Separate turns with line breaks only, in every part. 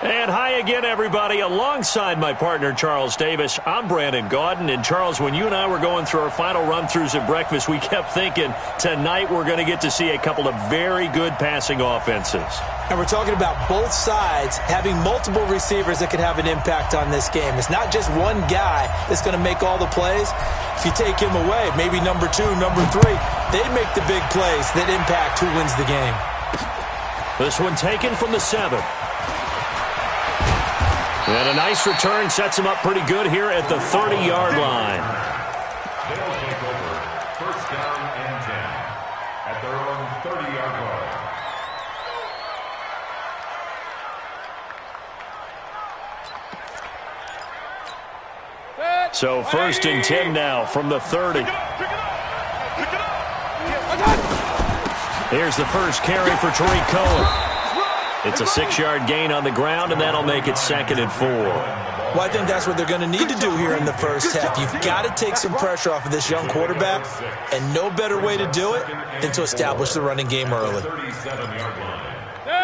And hi again, everybody. Alongside my partner, Charles Davis, I'm Brandon Gaudin. And, Charles, when you and I were going through our final run-throughs at breakfast, we kept thinking tonight we're going to get to see a couple of very good passing offenses.
And we're talking about both sides having multiple receivers that could have an impact on this game. It's not just one guy that's going to make all the plays. If you take him away, maybe number 2, number 3, they make the big plays that impact who wins the game.
This one taken from the 7. And a nice return sets him up pretty good here at the 30-yard line.
They'll take over first down and 10 at their own 30-yard line.
So first and 10 now from the 30. Here's the first carry for Tariq Cohen. It's a 6-yard gain on the ground, and that'll make it 2nd and 4.
Well, I think that's what they're going to need to do here in the first half. You've got to take some pressure off of this young quarterback, and no better way to do it than to establish the running game early.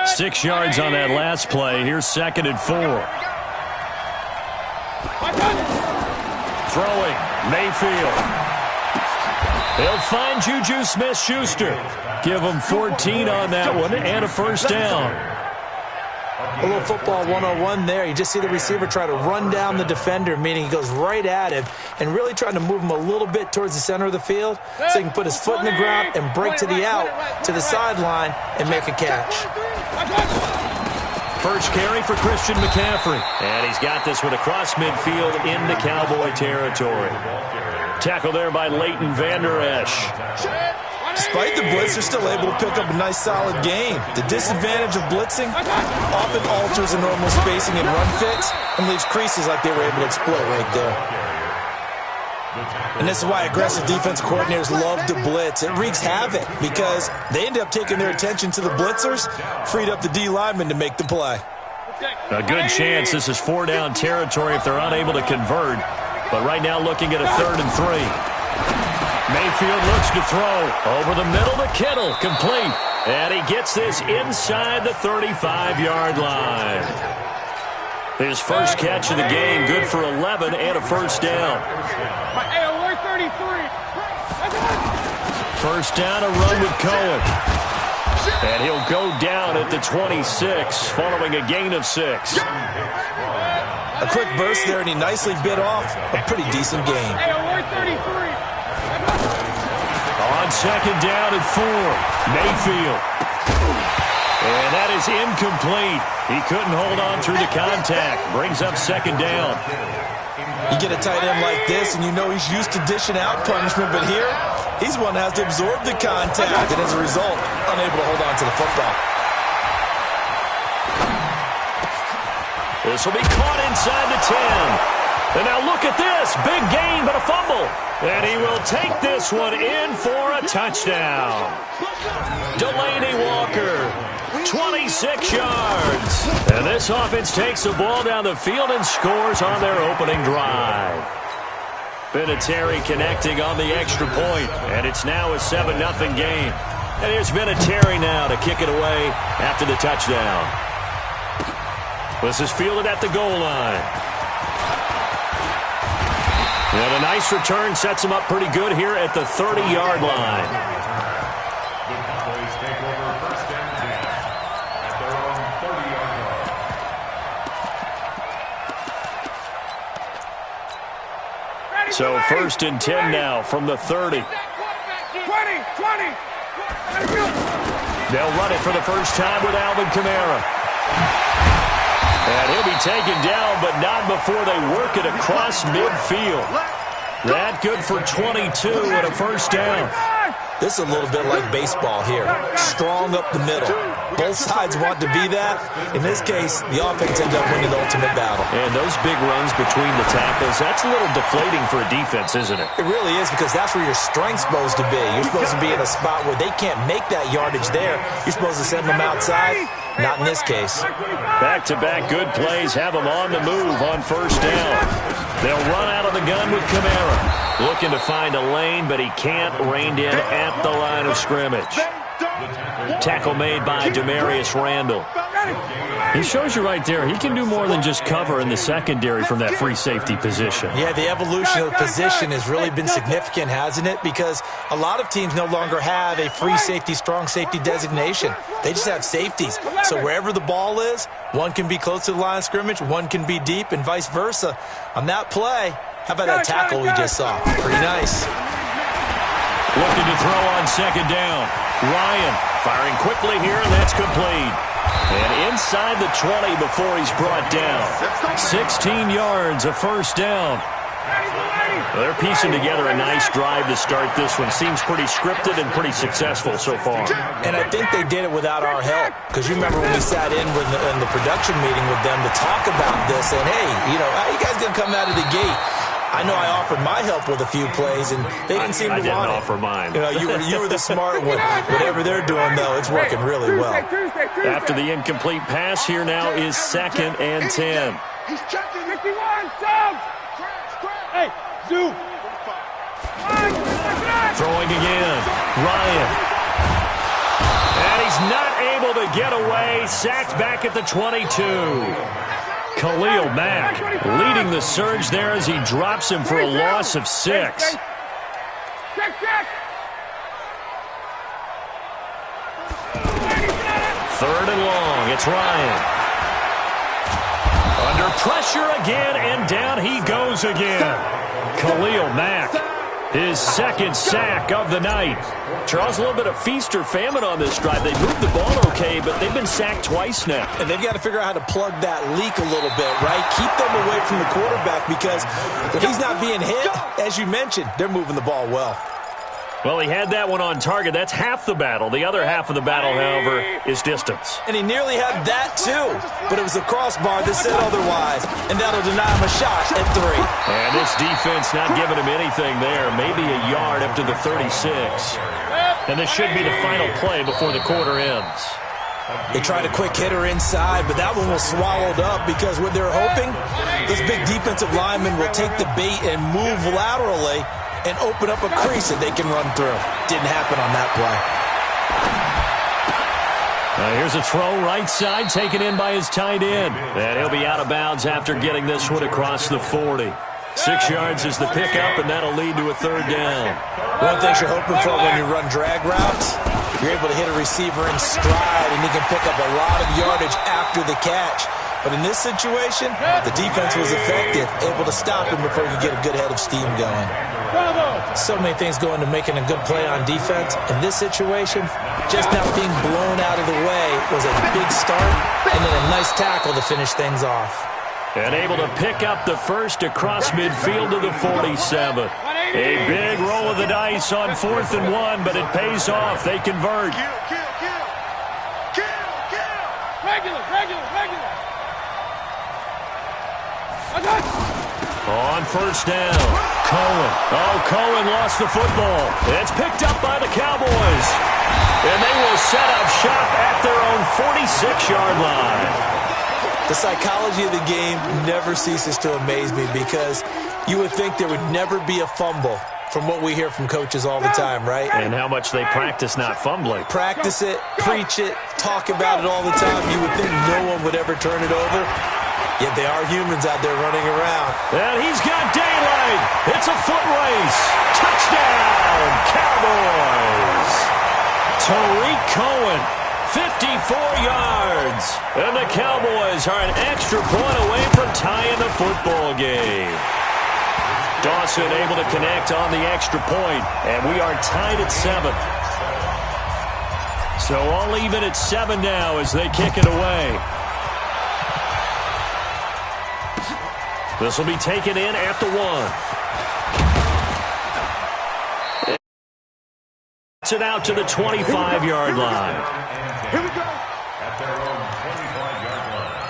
6 yards on that last play. Here's 2nd and 4. Throwing, Mayfield. They'll find Juju Smith-Schuster. Give him 14 on that one and a first down.
A little football 101 there. You just see the receiver try to run down the defender, meaning he goes right at him and really trying to move him a little bit towards the center of the field so he can put his foot in the ground and break to the out, to the sideline, and make a catch.
First carry for Christian McCaffrey. And he's got this one across midfield into Cowboy territory. Tackle there by Leighton Vander Esch.
Despite the blitz, they're still able to pick up a nice, solid gain. The disadvantage of blitzing often alters the normal spacing and run fits and leaves creases like they were able to exploit right there. And this is why aggressive defense coordinators love to blitz. It wreaks havoc because they end up taking their attention to the blitzers, freed up the D lineman to make the play.
A good chance this is 4-down territory if they're unable to convert. But right now looking at a 3rd and 3. Mayfield looks to throw. Over the middle to Kittle. Complete. And he gets this inside the 35-yard line. His first catch of the game. Good for 11 and a first down. First down, a run with Cohen. And he'll go down at the 26 following a gain of 6.
A quick burst there, and he nicely bit off a pretty decent gain.
On 2nd down and 4, Mayfield. And that is incomplete. He couldn't hold on through the contact. Brings up 2nd down.
You get a tight end like this, and you know he's used to dishing out punishment, but here, he's one that has to absorb the contact, and as a result, unable to hold on to the football.
This will be caught inside the 10. And now look at this. Big gain, but a fumble. And he will take this one in for a touchdown. Delaney Walker, 26 yards. And this offense takes the ball down the field and scores on their opening drive. Vinatieri connecting on the extra point, and it's now a 7-0 game. And here's Vinatieri now to kick it away after the touchdown. This is fielded at the goal line. And a nice return sets him up pretty good here at the 30-yard line.
The Cowboys take over first and 10 at their own 30-yard line.
So first and 10 now from the 30.
20.
They'll run it for the first time with Alvin Kamara. And he'll be taken down, but not before they work it across midfield. That good for 22 and a first down.
This is a little bit like baseball here. Strong up the middle. Both sides want to be that. In this case, the offense ends up winning the ultimate battle.
And those big runs between the tackles, that's a little deflating for a defense, isn't it?
It really is, because that's where your strength's supposed to be. You're supposed to be in a spot where they can't make that yardage there. You're supposed to send them outside. Not in this case.
Back-to-back good plays have them on the move on first down. They'll run out of the gun with Kamara. Looking to find a lane, but he can't. Reined in at the line of scrimmage. Tackle made by Demarius Randall. He shows you right there, he can do more than just cover in the secondary from that free safety position.
Yeah, the evolution of the position has really been significant, hasn't it? Because a lot of teams no longer have a free safety, strong safety designation. They just have safeties. So wherever the ball is, one can be close to the line of scrimmage, one can be deep, and vice versa. On that play, how about that tackle we just saw? Pretty nice.
Looking to throw on second down. Ryan firing quickly here, and that's complete. And inside the 20 before he's brought down. 16 yards, a first down. Well, they're piecing together a nice drive to start this one. Seems pretty scripted and pretty successful so far.
And I think they did it without our help. Because you remember when we sat in the production meeting with them to talk about this, and hey, how you guys going to come out of the gate? I know I offered my help with a few plays, and they didn't seem to want it.
I didn't offer mine.
You were the smart one. Whatever they're doing, though, it's working really well.
After the incomplete pass, here now is 2nd and 10.
He's checking 51, subs! Hey, Zoo!
Throwing again. Ryan. And he's not able to get away. Sacked back at the 22. Khalil Mack leading the surge there as he drops him for a loss of 6. Third and long. It's Ryan. Under pressure again, and down he goes again. Khalil Mack, his 2nd sack of the night. Charles, a little bit of feast or famine on this drive. They moved the ball okay, but they've been sacked twice now.
And they've got to figure out how to plug that leak a little bit, right? Keep them away from the quarterback, because if he's not being hit, as you mentioned, they're moving the ball well.
Well, he had that one on target. That's half the battle. The other half of the battle, however, is distance.
And he nearly had that, too. But it was a crossbar that said otherwise. And that'll deny him a shot at 3.
And this defense not giving him anything there. Maybe a yard up to the 36. And this should be the final play before the quarter ends.
They tried a quick hitter inside, but that one was swallowed up because what they're hoping, those big defensive linemen will take the bait and move laterally and open up a crease that they can run through. Didn't happen on that play.
Here's a throw right side, taken in by his tight end. And he'll be out of bounds after getting this one across the 40. 6 yards is the pickup, and that'll lead to a 3rd down.
One thing you're hoping for when you run drag routes, you're able to hit a receiver in stride, and he can pick up a lot of yardage after the catch. But in this situation, the defense was effective, able to stop him before he could get a good head of steam going. So many things go into making a good play on defense. In this situation, just not being blown out of the way was a big start, and then a nice tackle to finish things off.
And able to pick up the first across midfield to the 47. A big roll of the dice on 4th and 1, but it pays off. They convert.
Regular.
On first down, Cohen. Cohen lost the football. It's picked up by the Cowboys. And they will set up shop at their own 46-yard line.
The psychology of the game never ceases to amaze me, because you would think there would never be a fumble from what we hear from coaches all the time, right?
And how much they practice not fumbling.
Practice it, preach it, talk about it all the time. You would think no one would ever turn it over. Yet they are humans out there running around.
And he's got daylight. It's a foot race. Touchdown, Cowboys. Tariq Cohen, 54 yards. And the Cowboys are an extra point away from tying the football game. Dawson able to connect on the extra point, and we are tied at 7. So all even at 7 now as they kick it away. This will be taken in at the 1. It's it out to the 25-yard line.
Here we go.
At their own 25-yard line.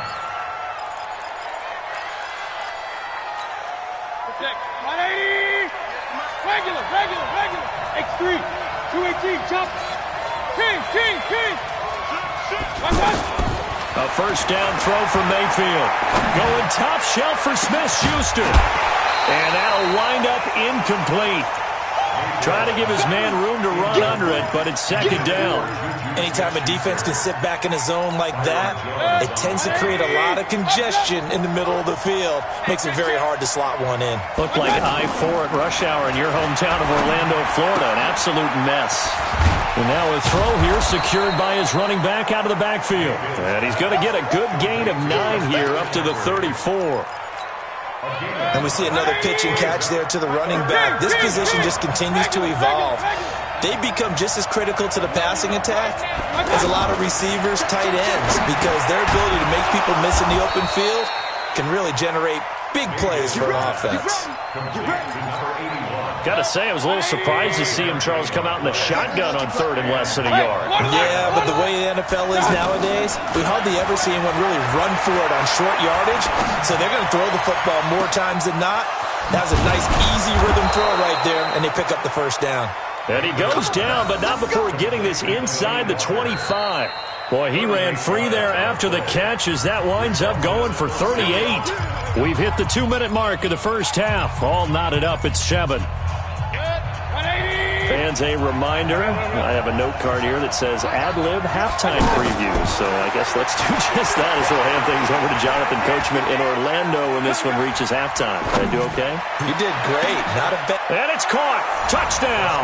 Protect. 180. Regular. X3. 218. Jump. King. One.
A first down throw for Mayfield. Going top shelf for Smith-Schuster. And that'll wind up incomplete. Try to give his man room to run under it, but it's second down.
Anytime a defense can sit back in a zone like that, it tends to create a lot of congestion in the middle of the field. Makes it very hard to slot one in.
Looked like I-4 at rush hour in your hometown of Orlando, Florida. An absolute mess. And now a throw here secured by his running back out of the backfield. And he's going to get a good gain of 9 here up to the 34.
And we see another pitch and catch there to the running back. This position just continues to evolve. They become just as critical to the passing attack as a lot of receivers, tight ends, because their ability to make people miss in the open field can really generate big plays for an offense.
Got to say, I was a little surprised to see him, Charles, come out in the shotgun on third and less than a yard.
Yeah, but the way the NFL is nowadays, we hardly ever see anyone really run for it on short yardage, so they're going to throw the football more times than not. That was a nice, easy rhythm throw right there, and they pick up the first down.
And he goes down, but not before getting this inside the 25. Boy, he ran free there after the catch as that winds up going for 38. We've hit the 2-minute mark of the first half. All knotted up at 7. Fans, a reminder, I have a note card here that says ad-lib halftime preview. So I guess let's do just that as we'll hand things over to Jonathan Coachman in Orlando when this one reaches halftime. Did I do okay?
You did great. Not a bad.
And it's caught. Touchdown.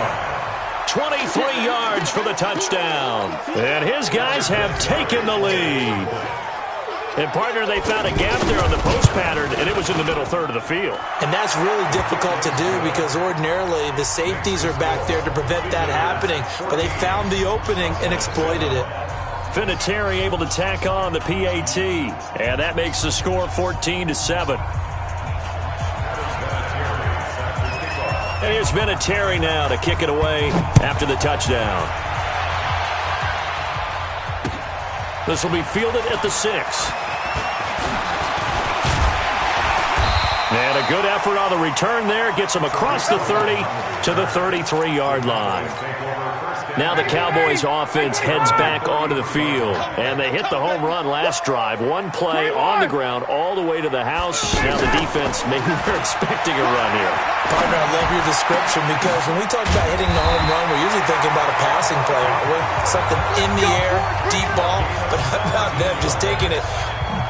23 yards for the touchdown. And his guys have taken the lead. And, partner, they found a gap there on the post pattern, and it was in the middle third of the field.
And that's really difficult to do because ordinarily the safeties are back there to prevent that happening. But they found the opening and exploited it.
Vinatieri able to tack on the PAT. And that makes the score 14-7. And here's Vinatieri now to kick it away after the touchdown. This will be fielded at the 6. And a good effort on the return there. Gets him across the 30 to the 33-yard line. Now the Cowboys offense heads back onto the field. And they hit the home run last drive. One play on the ground all the way to the house. Now the defense, maybe they're expecting a run here.
Partner, I love your description because when we talk about hitting the home run, we're usually thinking about a passing play, aren't we? Something in the air, deep ball. But how about them just taking it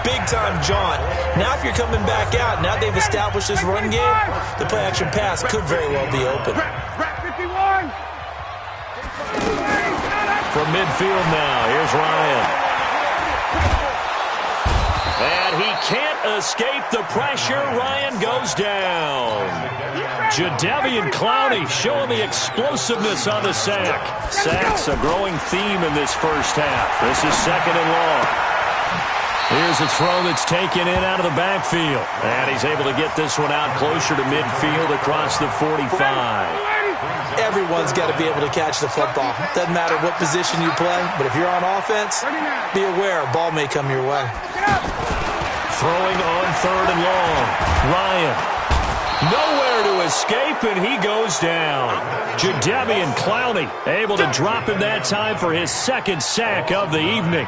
big-time jaunt? Now if you're coming back out, now they've established this run game, the play-action pass could very well be open.
From midfield now, here's Ryan. And he can't escape the pressure. Ryan goes down. Jadeveon Clowney showing the explosiveness on the sack. Sacks a growing theme in this first half. This is second and long. Here's a throw that's taken in out of the backfield. And he's able to get this one out closer to midfield across the 45.
Everyone's got to be able to catch the football. Doesn't matter what position you play, but if you're on offense, be aware a ball may come your way.
Throwing on third and long. Ryan. Nowhere to escape, and he goes down. Jadeveon Clowney able to drop him that time for his second sack of the evening.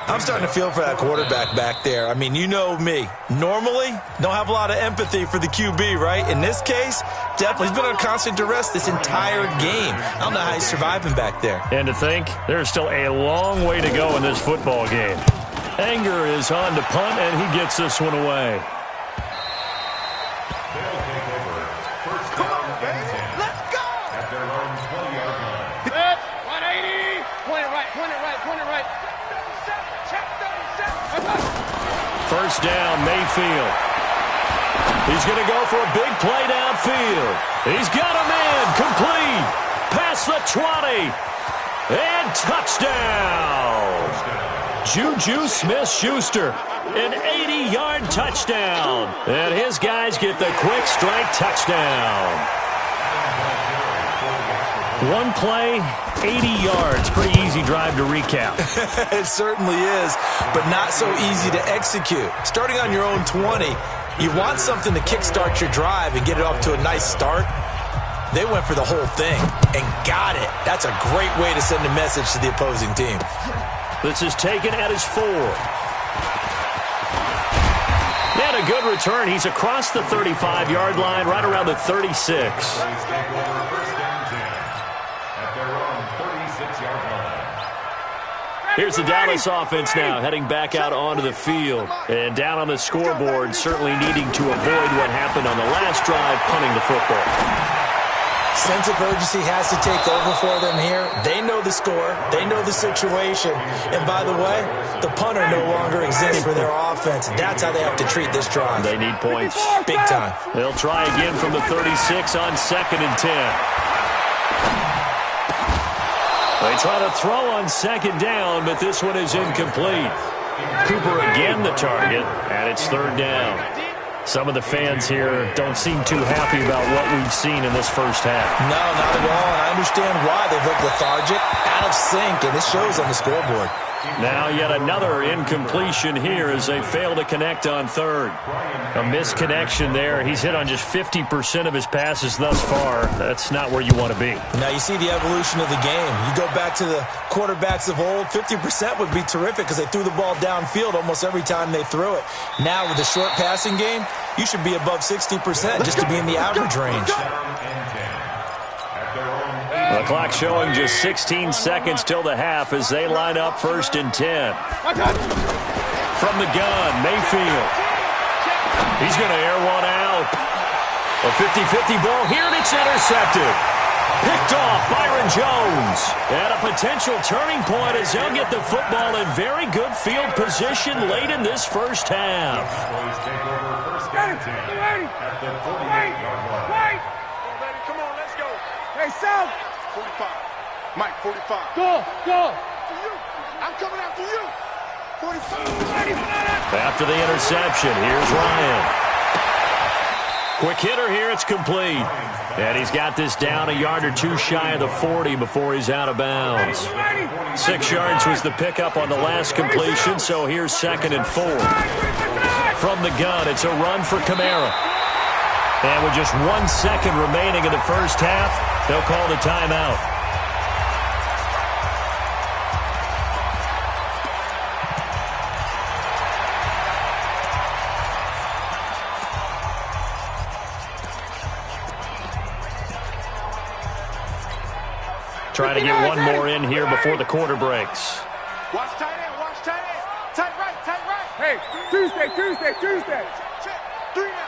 I'm starting to feel for that quarterback back there. I mean, you know me. Normally, don't have a lot of empathy for the QB, right? In this case, definitely. He's been under constant duress this entire game. I don't know how he's surviving back there.
And to think, there's still a long way to go in this football game. Anger is on to punt, and he gets this one away. First down, Mayfield. He's going to go for a big play downfield. He's got a man complete. Past the 20. And touchdown. Juju Smith-Schuster. An 80-yard touchdown. And his guys get the quick strike touchdown. One play, 80 yards. Pretty easy drive to recap.
It certainly is, but not so easy to execute. Starting on your own 20, you want something to kickstart your drive and get it off to a nice start. They went for the whole thing and got it. That's a great way to send a message to the opposing team.
This is taken at his 4. And a good return. He's across the 35-yard line, right around the 36. Here's the Dallas offense now heading back out onto the field. And down on the scoreboard, certainly needing to avoid what happened on the last drive, punting the football.
Sense of urgency has to take over for them here. They know the score. They know the situation. And by the way, the punter no longer exists for their offense. That's how they have to treat this drive.
They need points.
Big time.
They'll try again from the 36 on 2nd and 10. They try to throw on 2nd down, but this one is incomplete. Cooper again the target, and it's 3rd down. Some of the fans here don't seem too happy about what we've seen in this first half.
No, not at all, and I understand why. They've looked lethargic, out of sync, and this shows on the scoreboard.
Now yet another incompletion here as they fail to connect on 3rd. A misconnection there. He's hit on just 50% of his passes thus far. That's not where you want to be.
Now you see the evolution of the game. You go back to the quarterbacks of old, 50% would be terrific because they threw the ball downfield almost every time they threw it. Now with the short passing game, you should be above 60% just to be in the average range.
The clock showing just 16 seconds till the half as they line up 1st and 10. From the gun, Mayfield. He's going to air one out. A 50-50 ball here, and it's intercepted. Picked off Byron Jones. And a potential turning point as they'll get the football in very good field position late in this first half.
Come on, let's go. Hey, South. 45. Mike, 45. Go. For you. I'm coming after you. 45.
After the interception, here's Ryan. Quick hitter here, it's complete. And he's got this down a yard or two shy of the 40 before he's out of bounds. 6 yards was the pickup on the last completion, so here's 2nd and 4. From the gun, it's a run for Kamara. And with just 1 second remaining in the first half, they'll call the timeout. Try to get one more in here before the quarter breaks.
Watch tight end, watch tight end. Tight right. Hey, Tuesday. Check. 3 down.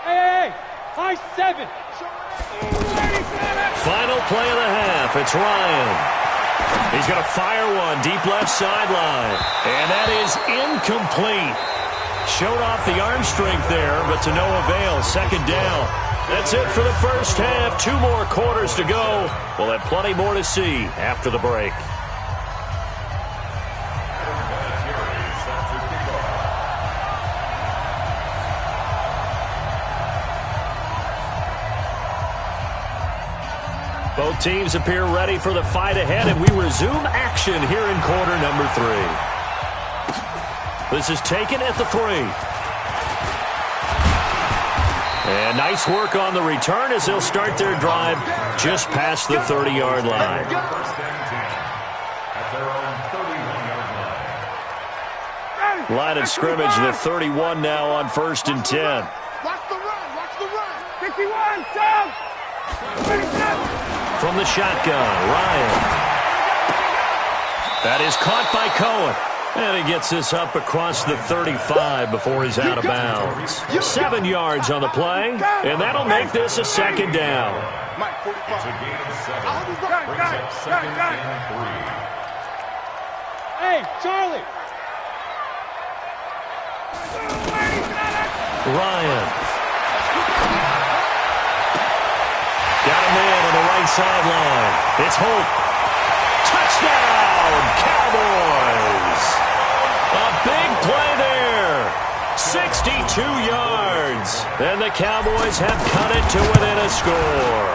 Hey, high 7.
Final play of the half. It's Ryan. He's going to fire one deep left sideline. And that is incomplete. Showed off the arm strength there, but to no avail. 2nd down. That's it for the first half. 2 more quarters to go. We'll have plenty more to see after the break. Both teams appear ready for the fight ahead, and we resume action here in quarter number 3. This is taken at the 3. And nice work on the return as they'll start their drive just past the 30-yard line. Line of scrimmage, the 31 now on 1st and 10.
Watch the run. 51, down. 27.
From the shotgun, Ryan. That is caught by Cohen. And he gets this up across the 35 before he's out of bounds. 7 yards on the play, and that'll make this a 2nd down.
Mike, 45.
It's a gain of 7.
Got it.
2nd and 3.
Hey, Charlie.
Ryan. Got a man on the right sideline. It's Holt. Touchdown, Cowboys. A big play there. 62 yards. And the Cowboys have cut it to within a score.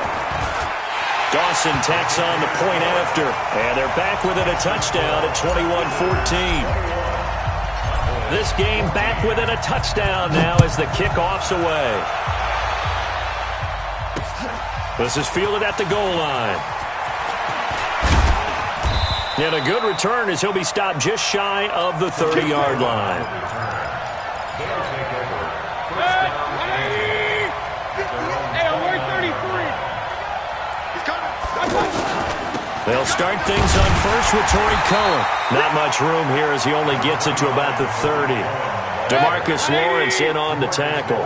Dawson tacks on the point after. And they're back within a touchdown at 21-14. This game back within a touchdown now as the kickoff's away. This is fielded at the goal line. And a good return as he'll be stopped just shy of the 30-yard line.
Hey, I'm wearing 33. He's coming.
They'll start things on first with Torrey Cohen. Not much room here as he only gets it to about the 30. DeMarcus Lawrence in on the tackle.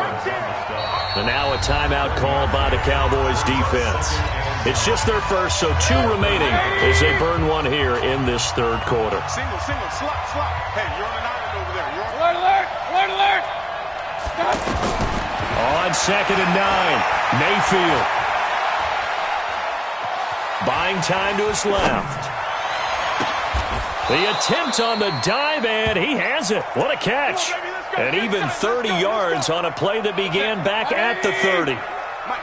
And now a timeout called by the Cowboys defense. It's just their first, so 2 remaining as they burn one here in this third quarter.
Single, slot. Hey, you're on an island over there. Alert, alert.
On 2nd and 9, Mayfield. Buying time to his left. The attempt on the dive, and he has it. What a catch. And even 30 yards on a play that began back at the 30.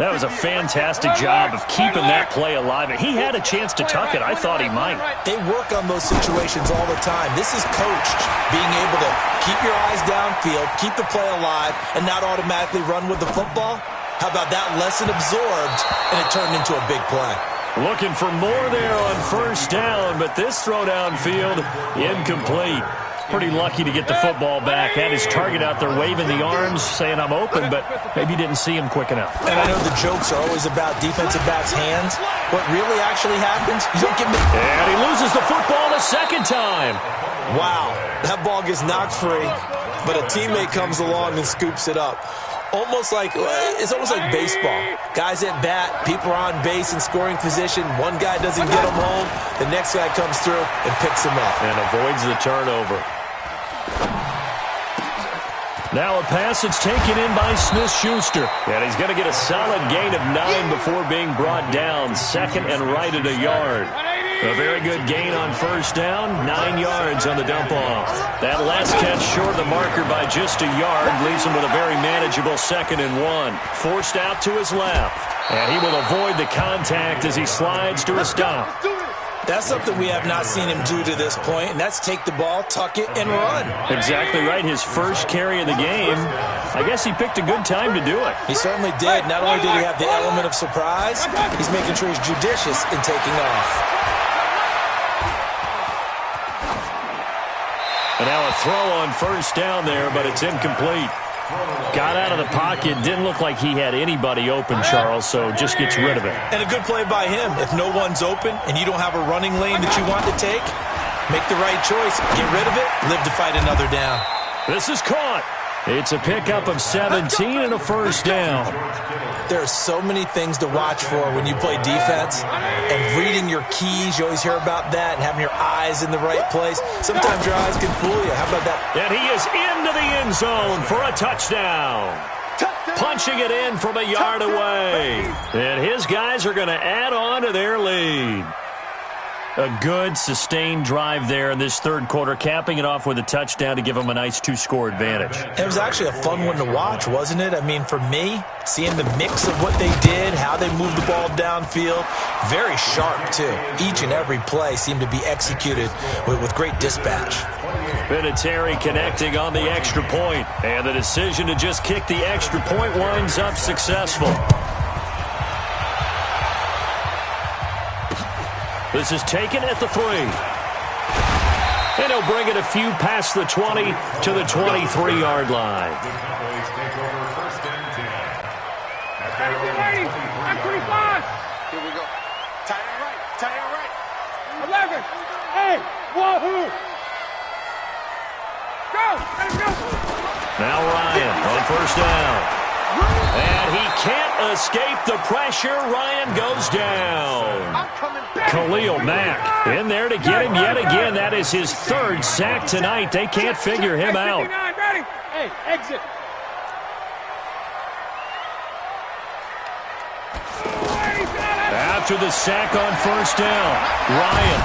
That was a fantastic job of keeping that play alive. He had a chance to tuck it. I thought he might.
They work on those situations all the time. This is coached, being able to keep your eyes downfield, keep the play alive, and not automatically run with the football. How about that lesson absorbed, and it turned into a big play.
Looking for more there on first down, but this throw downfield, incomplete. Pretty lucky to get the football back. Had his target out there waving the arms, saying I'm open, but maybe didn't see him quick enough.
And I know the jokes are always about defensive backs' hands. What really actually happens, you don't get...
And he loses the football a second time.
Wow, that ball gets knocked free, but a teammate comes along and scoops it up. It's almost like baseball. Guys at bat, people are on base in scoring position. One guy doesn't get him home. The next guy comes through and picks him up.
And avoids the turnover. Now a pass that's taken in by Smith-Schuster. And he's going to get a solid gain of 9 before being brought down. 2nd and right at a yard. A very good gain on first down. 9 yards on the dump-off. That last catch short of the marker by just a yard leaves him with a very manageable 2nd and 1. Forced out to his left. And he will avoid the contact as he slides to a stop.
That's something we have not seen him do to this point, and that's take the ball, tuck it, and run.
Exactly right. His first carry of the game. I guess he picked a good time to do it.
He certainly did. Not only did he have the element of surprise, he's making sure he's judicious in taking off.
And now a throw on first down there, but it's incomplete. Got out of the pocket. Didn't look like he had anybody open, Charles, so just gets rid of it.
And a good play by him. If no one's open and you don't have a running lane that you want to take, make the right choice. Get rid of it. Live to fight another down.
This is caught. It's a pickup of 17 and a first down.
There are so many things to watch for when you play defense. And reading your keys, you always hear about that, and having your eyes in the right place. Sometimes your eyes can fool you. How about that?
And he is into the end zone for a touchdown. Punching it in from a yard away. And his guys are going to add on to their lead. A good, sustained drive there in this third quarter, capping it off with a touchdown to give them a nice 2-score advantage.
It was actually a fun one to watch, wasn't it? I mean, for me, seeing the mix of what they did, how they moved the ball downfield, very sharp, too. Each and every play seemed to be executed with great dispatch.
Vinatieri connecting on the extra point, and the decision to just kick the extra point winds up successful. This is taken at the 3. And he'll bring it a few past the 20 to the 23-yard line.
Here we go. Tie it right. 11. Hey, wahoo. Go. Let him go.
Now Ryan on first down. And he can't escape the pressure. Ryan goes down. Khalil Mack in there to get him yet again. That is his 3rd sack tonight. They can't figure him out.
Hey, exit.
After the sack on first down, Ryan.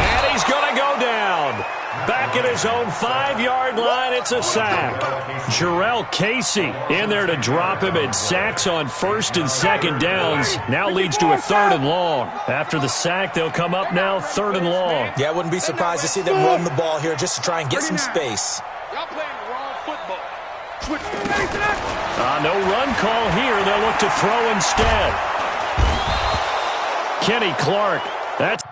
And he's going to go down. Back at his own 5-yard line, it's a sack. Jarrell Casey in there to drop him, and sacks on first and second downs now leads to a 3rd and long. After the sack, they'll come up now 3rd and long.
Yeah, I wouldn't be surprised to see them run the ball here just to try and get some space.
Y'all playing the wrong football.
No run call here. They'll look to throw instead. Kenny Clark, that's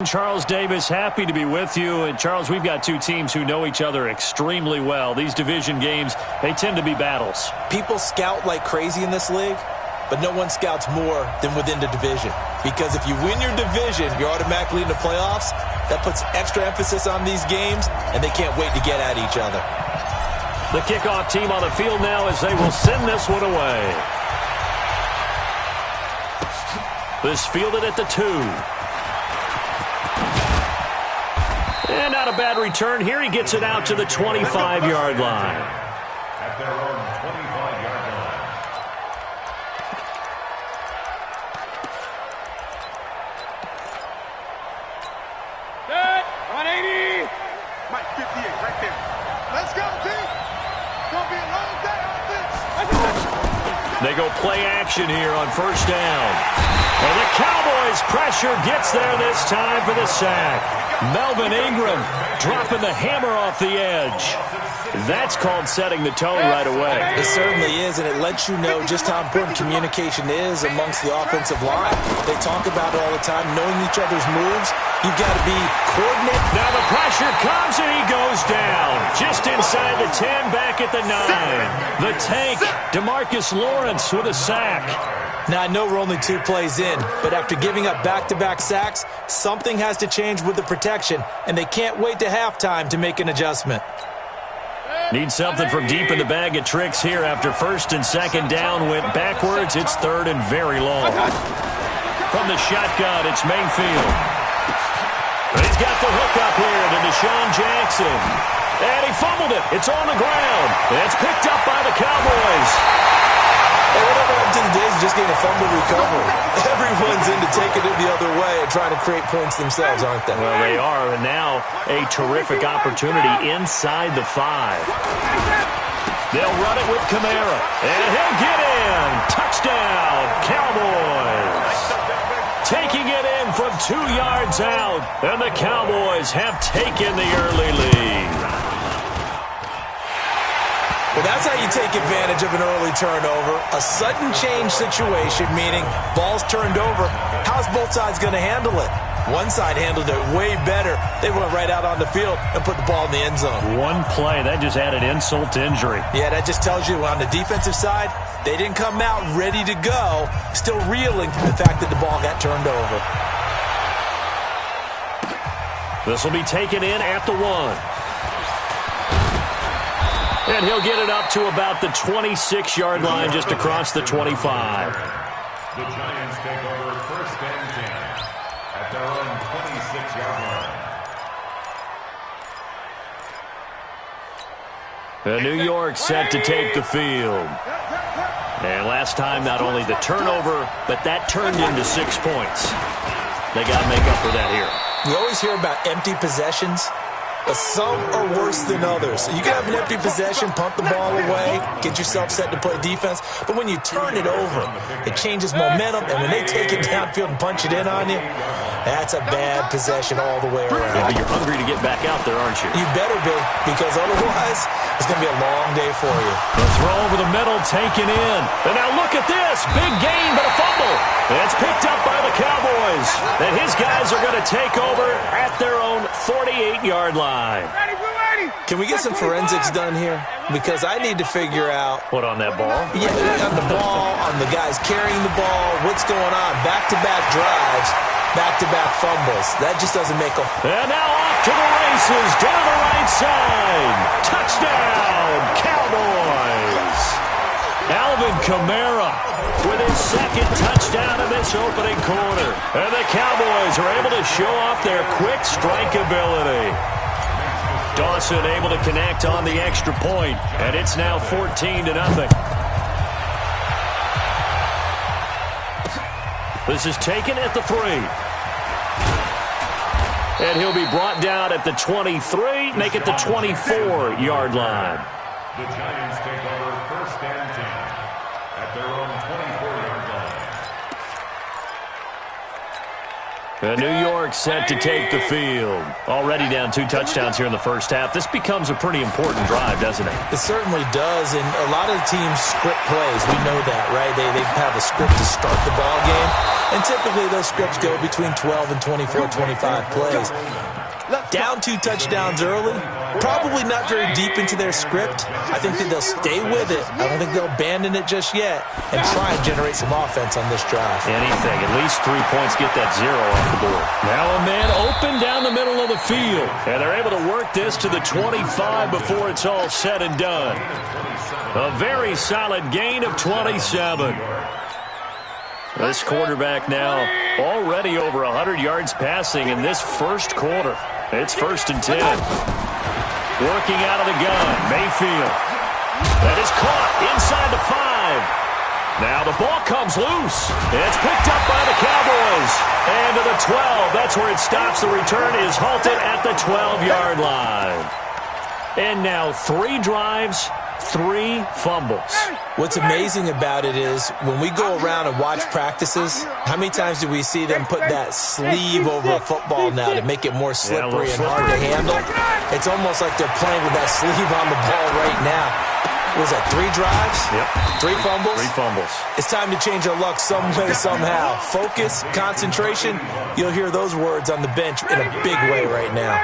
Charles Davis, happy to be with you. And, Charles, we've got two teams who know each other extremely well. These division games, they tend to be battles.
People scout like crazy in this league, but no one scouts more than within the division. Because if you win your division, you're automatically in the playoffs. That puts extra emphasis on these games, and they can't wait to get at each other.
The kickoff team on the field now as they will send this one away. This fielded at the 2. And not a bad return here. He gets it out to the 25-yard line.
At their own 25-yard line.
Set. 180. Mike, 58, right there. Let's go, team. It's going to be a long day on this.
They go play action here on first down. And the Cowboys' pressure gets there this time for the sack. Melvin Ingram dropping the hammer off the edge. That's called setting the tone right away.
It certainly is, and it lets you know just how important communication is amongst the offensive line. They talk about it all the time, knowing each other's moves. You've got to be coordinated.
Now the pressure comes, and he goes down. Just inside the 10, back at the 9. The tank, DeMarcus Lawrence with a sack.
Now, I know we're only 2 plays in, but after giving up back-to-back sacks, something has to change with the protection, and they can't wait to halftime to make an adjustment.
Need something from deep in the bag of tricks here after first and second down went backwards. It's third and very long. From the shotgun, it's Mayfield. He's got the hook up here to Deshaun Jackson. And he fumbled it. It's on the ground. It's picked up by the Cowboys.
Hey, whatever happened to the days of just getting a fumble recovery? Everyone's into taking it the other way and trying to create points themselves, aren't they?
Well, they are, and now a terrific opportunity inside the 5. They'll run it with Kamara, and he'll get in. Touchdown, Cowboys. Taking it in from 2 yards out, and the Cowboys have taken the early lead.
Well, that's how you take advantage of an early turnover. A sudden change situation, meaning ball's turned over. How's both sides going to handle it? One side handled it way better. They went right out on the field and put the ball in the end zone.
One play, that just added insult to injury.
Yeah, that just tells you on the defensive side, they didn't come out ready to go, still reeling from the fact that the ball got turned over.
This will be taken in at the 1. And he'll get it up to about the 26-yard line just across the 25.
The Giants take over first and 10 at their own 26-yard line.
New York set to take the field. And last time, not only the turnover, but that turned into 6 points. They got to make up for that here.
You always hear about empty possessions, but some are worse than others. You can have an empty possession, pump the ball away, get yourself set to play defense, but when you turn it over, it changes momentum, and when they take it downfield and punch it in on you, that's a bad possession all the way around.
Yeah, but you're hungry to get back out there, aren't you?
You better be, because otherwise, it's going to be a long day for you.
The throw over the middle, taken in. And now look at this. Big gain, but a fumble. And it's picked up by the Cowboys. And his guys are going to take over at their own 48-yard line.
Can we get some forensics done here? Because I need to figure out...
What, on that ball?
Yeah, on the ball, on the guys carrying the ball, what's going on. Back-to-back drives, back-to-back fumbles. That just doesn't make a...
And now off to the races, down the right side. Touchdown, Cowboys. Alvin Kamara with his second touchdown in this opening quarter. And the Cowboys are able to show off their quick strike ability. Dawson able to connect on the extra point, and it's now 14-0. This is taken at the 3. And he'll be brought down at the 23, make it the 24-yard line.
The Giants take over first and 10 at their own 24-yard line.
New York set to take the field. Already down 2 touchdowns here in the first half. This becomes a pretty important drive, doesn't it?
It certainly does, and a lot of the teams script plays. We know that, right? They have a script to start the ball game, and typically those scripts go between 12 and 24, 25 plays. Down 2 touchdowns early, probably not very deep into their script. I think that they'll stay with it. I don't think they'll abandon it just yet and try and generate some offense on this drive.
Anything. At least 3 points, get that 0 off the board. Now a man open down the middle of the field. And they're able to work this to the 25 before it's all said and done. A very solid gain of 27. This quarterback now already over 100 yards passing in this first quarter. It's 1st and 10. Working out of the gun, Mayfield. That is caught inside the 5. Now the ball comes loose. It's picked up by the Cowboys. And to the 12. That's where it stops. The return is halted at the 12-yard line. And now 3 drives, 3 fumbles.
What's amazing about it is when we go around and watch practices, how many times do we see them put that sleeve over a football now to make it more slippery and hard to handle? It's almost like they're playing with that sleeve on the ball right now. Was that 3 drives?
Yep.
3 fumbles?
3 fumbles.
It's time to change our luck some way, somehow. Focus, concentration, you'll hear those words on the bench in a big way right now.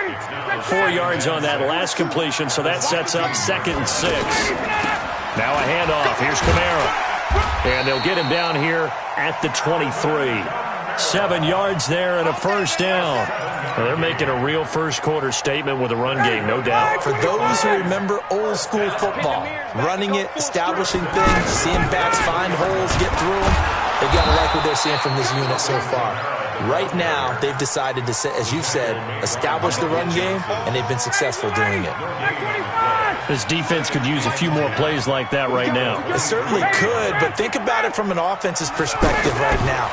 4 yards on that last completion, so that sets up 2nd and 6. Now a handoff. Here's Kamara. And they'll get him down here at the 23. 7 yards there and a first down. Well, they're making a real first-quarter statement with a run game, no doubt.
For those who remember old-school football, running it, establishing things, seeing backs find holes, get through them, they've got to like what they're seeing from this unit so far. Right now, they've decided to, as you've said, establish the run game, and they've been successful doing it.
This defense could use a few more plays like that right now.
It certainly could, but think about it from an offense's perspective right now.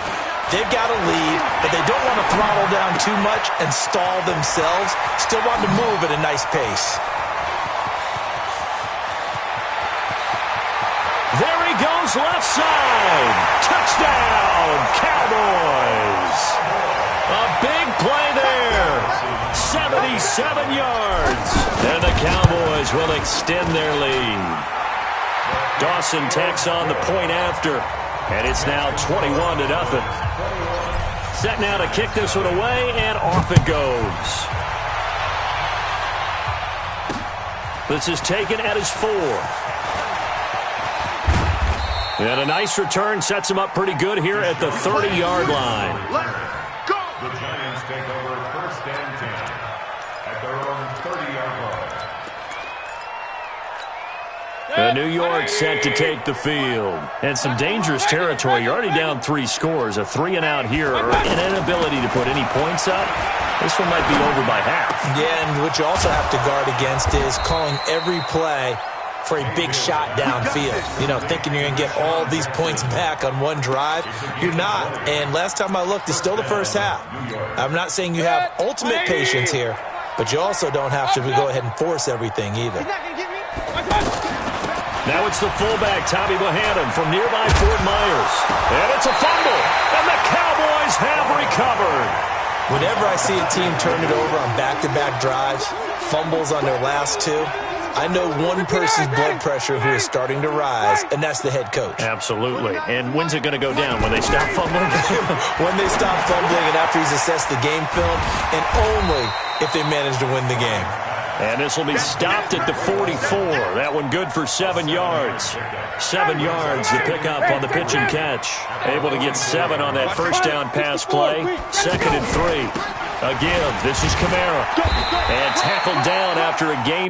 They've got a lead, but they don't want to throttle down too much and stall themselves. Still want to move at a nice pace.
There he goes, left side. Touchdown, Cowboys. A big play there. 77 yards. And the Cowboys will extend their lead. Dawson tacks on the point after. And it's now 21-0. Set now to kick this one away, and off it goes. This is taken at his 4. And a nice return sets him up pretty good here at the 30-yard line.
The Giants take over 1st and 10 at their own 30-yard line.
New York set to take the field. And some dangerous territory. You're already down 3 scores. A 3-and-out here, or an inability to put any points up. This one might be over by half.
Yeah, and what you also have to guard against is calling every play for a big shot downfield. You know, thinking you're going to get all these points back on one drive. You're not. And last time I looked, it's still the first half. I'm not saying you have ultimate patience here, but you also don't have to go ahead and force everything either.
Now it's the fullback, Tommy Bohannon, from nearby Fort Myers. And it's a fumble, and the Cowboys have recovered.
Whenever I see a team turn it over on back-to-back drives, fumbles on their last 2, I know one person's blood pressure who is starting to rise, and that's the head coach.
Absolutely. And when's it going to go down? When they stop fumbling?
When they stop fumbling and after he's assessed the game film, and only if they manage to win the game.
And this will be stopped at the 44. That one good for 7 yards. 7 yards to pick up on the pitch and catch. Able to get 7 on that first down pass play. 2nd and 3. A give. This is Kamara. And tackled down after a gain.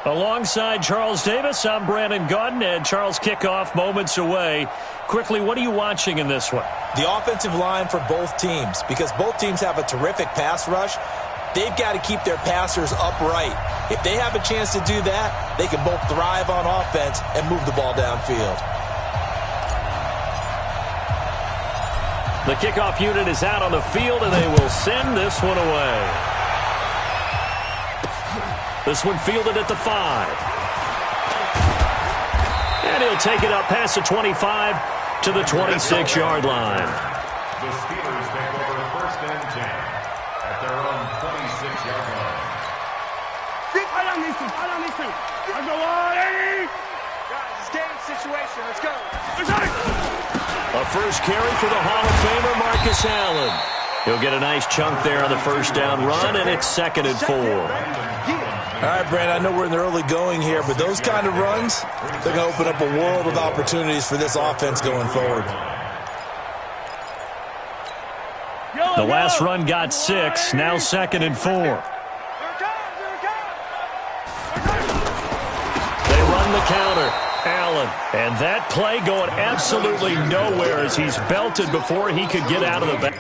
Alongside Charles Davis, I'm Brandon Gaudin, and Charles, kickoff moments away. Quickly, what are you watching in this one?
The offensive line for both teams, because both teams have a terrific pass rush. They've got to keep their passers upright. If they have a chance to do that, they can both thrive on offense and move the ball downfield.
The kickoff unit is out on the field, and they will send this one away. This one fielded at the 5. And he'll take it up past the 25 to the 26-yard line.
The Steelers take over first and 10 at their own 26-yard line.
Let's go on, Eddie! Guys, it's game situation. Let's go.
A first carry for the Hall of Famer, Marcus Allen. He'll get a nice chunk there on the first down run, and it's 2nd and 4.
All right, Brandon, I know we're in the early going here, but those kind of runs, they're going to open up a world of opportunities for this offense going forward.
The last run got 6, now 2nd and 4. They run the counter. Allen, and that play going absolutely nowhere as he's belted before he could get out of the back.